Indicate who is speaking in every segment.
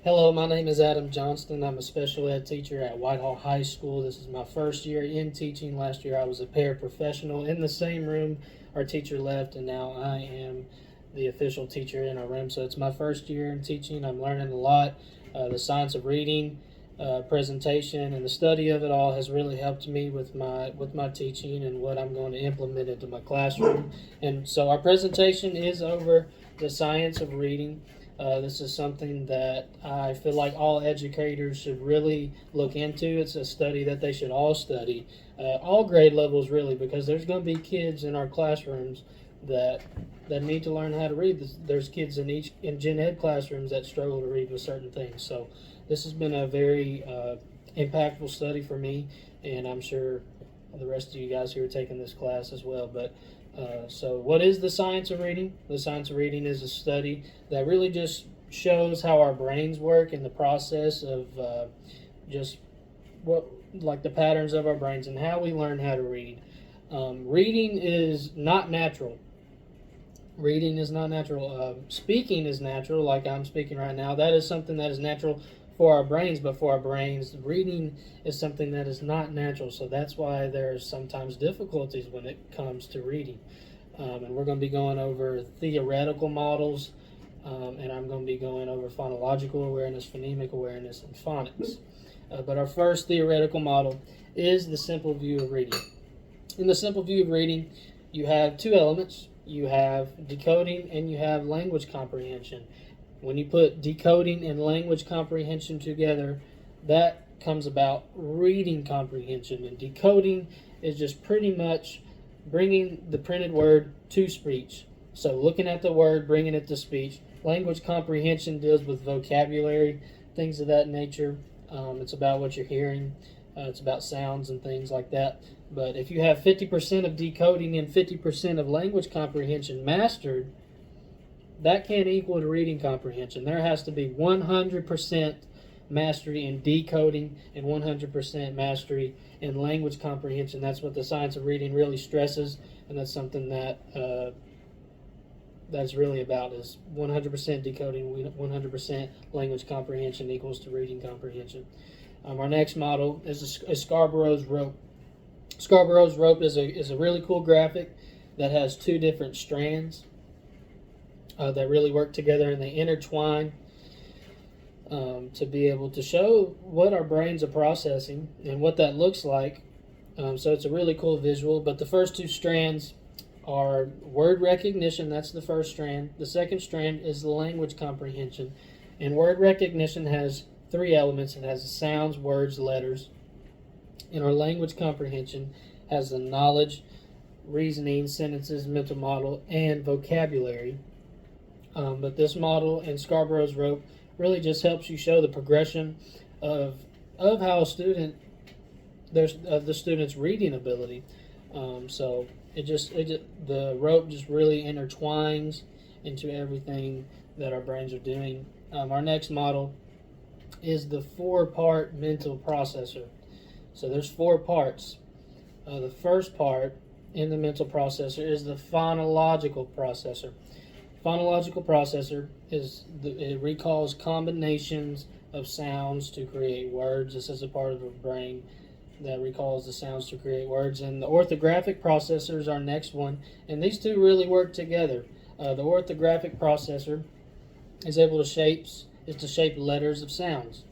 Speaker 1: Hello, my name is Adam Johnston. I'm a special ed teacher at Whitehall High School. This is my first year in teaching. Last year I was a paraprofessional in the same room our teacher left, and now I am the official teacher in our room. So it's my first year in teaching. I'm learning a lot. The science of reading, presentation, and the study of it all has really helped me with my teaching and what I'm going to implement into my classroom. And so our presentation is over the science of reading. This is something that I feel like all educators should really look into. It's a study that they should all study, all grade levels really, because there's going to be kids in our classrooms that need to learn how to read. There's kids in gen ed classrooms that struggle to read with certain things. So this has been a very impactful study for me, and I'm sure the rest of you guys who are taking this class as well. But so what is the science of reading? The science of reading is a study that really just shows how our brains work in the process of just like the patterns of our brains and how we learn how to read. Reading is not natural. Reading is not natural. Speaking is natural, like I'm speaking right now. That is something that is natural for our brains, but for our brains, reading is something that is not natural. So that's why there's sometimes difficulties when it comes to reading. And we're going to be going over theoretical models, and I'm going to be going over phonological awareness, phonemic awareness, and phonics. But our first theoretical model is the simple view of reading. In the simple view of reading, you have two elements. You have decoding and you have language comprehension. When you put decoding and language comprehension together, that comes about reading comprehension. And decoding is just pretty much bringing the printed word to speech. So looking at the word, bringing it to speech. Language comprehension deals with vocabulary, things of that nature. It's about what you're hearing. It's about sounds and things like that. But if you have 50% of decoding and 50% of language comprehension mastered, that can't equal to reading comprehension. There has to be 100% mastery in decoding and 100% mastery in language comprehension. That's what the science of reading really stresses, and that's something that that's really about, is 100% decoding, 100% language comprehension equals to reading comprehension. Our next model is Scarborough's rope. Scarborough's rope is a really cool graphic that has two different strands that really work together, and they intertwine to be able to show what our brains are processing and what that looks like. So it's a really cool visual. But the first two strands are word recognition. That's the first strand. The second strand is the language comprehension. And word recognition has three elements. It has the sounds, words, letters. And our language comprehension has the knowledge, reasoning, sentences, mental model, and vocabulary. But this model in Scarborough's rope really just helps you show the progression of how the student's reading ability. So the rope just really intertwines into everything that our brains are doing. Our next model is the 4-part mental processor. So there's 4 parts. The first part in the mental processor is the phonological processor. Phonological processor it recalls combinations of sounds to create words. This is a part of the brain that recalls the sounds to create words. And the orthographic processor is our next one. And these two really work together. The orthographic processor is able to shape letters of sounds.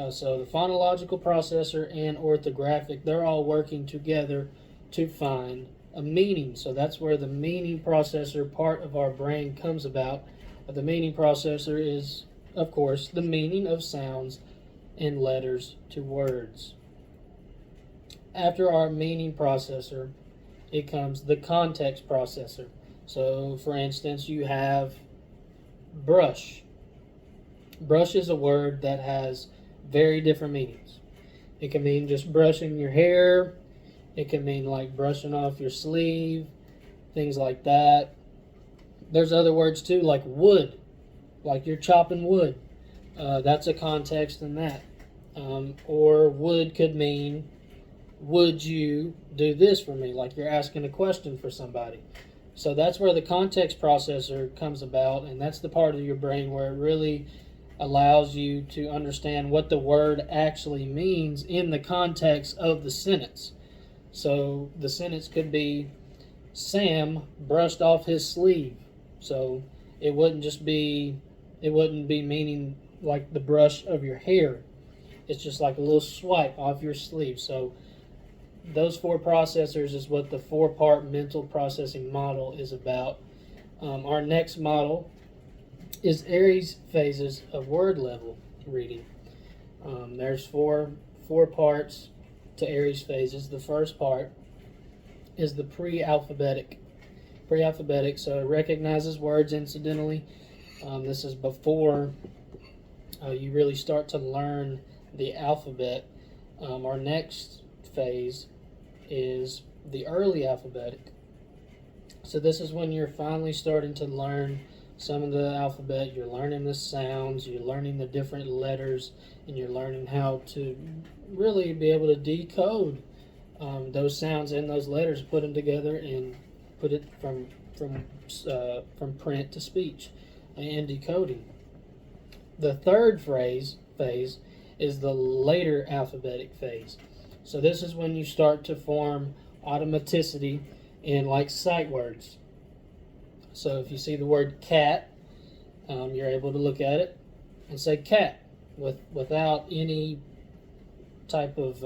Speaker 1: So the phonological processor and orthographic, they're all working together to find a meaning. So that's where the meaning processor part of our brain comes about. The meaning processor is, of course, the meaning of sounds and letters to words. After our meaning processor, it comes the context processor. So, for instance, you have brush. Brush is a word that has very different meanings. It can mean just brushing your hair. It can mean like brushing off your sleeve, things like that. There's other words too, like wood, like you're chopping wood. That's a context in that. Or would could mean, would you do this for me? Like you're asking a question for somebody. So that's where the context processor comes about, and that's the part of your brain where it really allows you to understand what the word actually means in the context of the sentence. So the sentence could be, Sam brushed off his sleeve. So it wouldn't be meaning like the brush of your hair. It's just like a little swipe off your sleeve. So those four processors is what the four-part mental processing model is about. Our next model is Aries phases of word level reading. There's four parts to Aries phases. The first part is the pre-alphabetic. Pre-alphabetic, so it recognizes words incidentally. This is before you really start to learn the alphabet. Our next phase is the early alphabetic. So this is when you're finally starting to learn some of the alphabet. You're learning the sounds, you're learning the different letters, and you're learning how to really be able to decode those sounds and those letters, put them together and put it from print to speech and decoding. The third phase is the later alphabetic phase. So this is when you start to form automaticity in like sight words. So if you see the word cat, you're able to look at it and say cat without any type of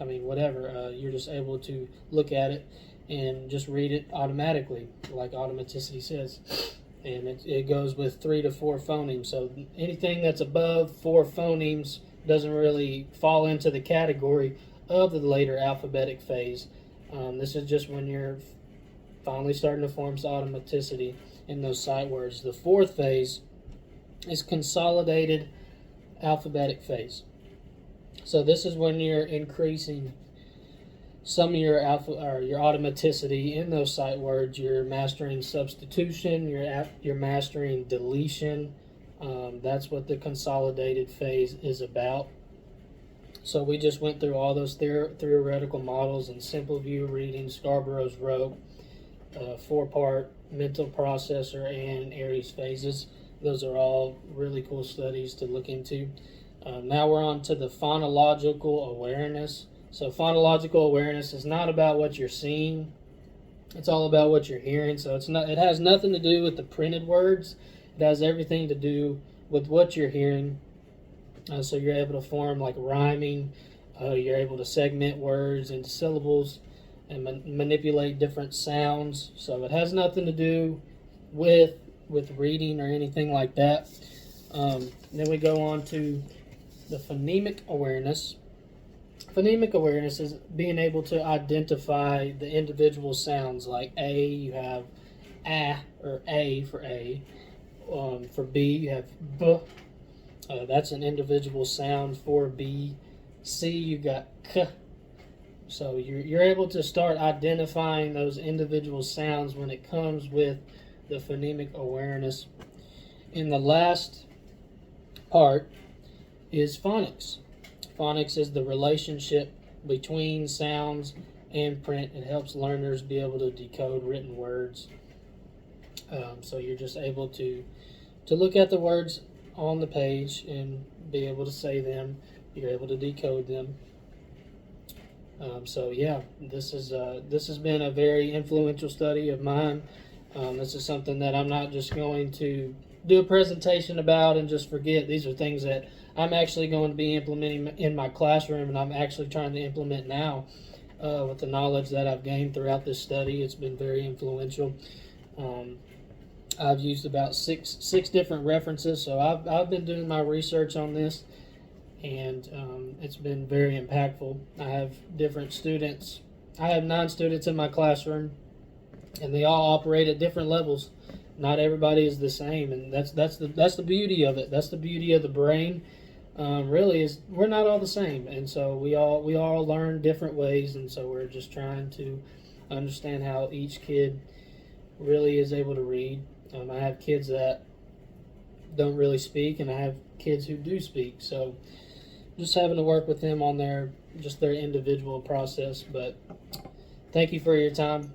Speaker 1: you're just able to look at it and just read it automatically, like automaticity says. And it goes with 3 to 4 phonemes. So anything that's above 4 phonemes doesn't really fall into the category of the later alphabetic phase. This is just when you're finally starting to form automaticity in those sight words. The fourth phase is consolidated alphabetic phase. So this is when you're increasing some of your your automaticity in those sight words. You're mastering substitution. You're mastering deletion. That's what the consolidated phase is about. So we just went through all those theoretical models and simple view reading, Scarborough's rope, 4-part mental processor, and Aries phases. Those are all really cool studies to look into. Now we're on to the phonological awareness. So phonological awareness is not about what you're seeing. It's all about what you're hearing. So it has nothing to do with the printed words. It has everything to do with what you're hearing. So you're able to form like rhyming. You're able to segment words into syllables and manipulate different sounds. So it has nothing to do with reading or anything like that. Then we go on to the phonemic awareness. Phonemic awareness is being able to identify the individual sounds. Like A, you have A, or A for A. For B, you have B. That's an individual sound for B. C, you got K. So you're able to start identifying those individual sounds when it comes with the phonemic awareness. And the last part is phonics. Phonics is the relationship between sounds and print. It helps learners be able to decode written words. So you're just able to look at the words on the page and be able to say them. You're able to decode them. So yeah, this has been a very influential study of mine. This is something that I'm not just going to do a presentation about and just forget. These are things that I'm actually going to be implementing in my classroom, and I'm actually trying to implement now with the knowledge that I've gained throughout this study. It's been very influential. I've used about six different references, so I've been doing my research on this, and it's been very impactful. I have different students. I have 9 students in my classroom, and they all operate at different levels. Not everybody is the same, and that's the beauty of it. That's the beauty of the brain. Really, is we're not all the same, and so we all learn different ways, and so we're just trying to understand how each kid really is able to read. I have kids that don't really speak, and I have kids who do speak. So just having to work with them on their individual process. But thank you for your time.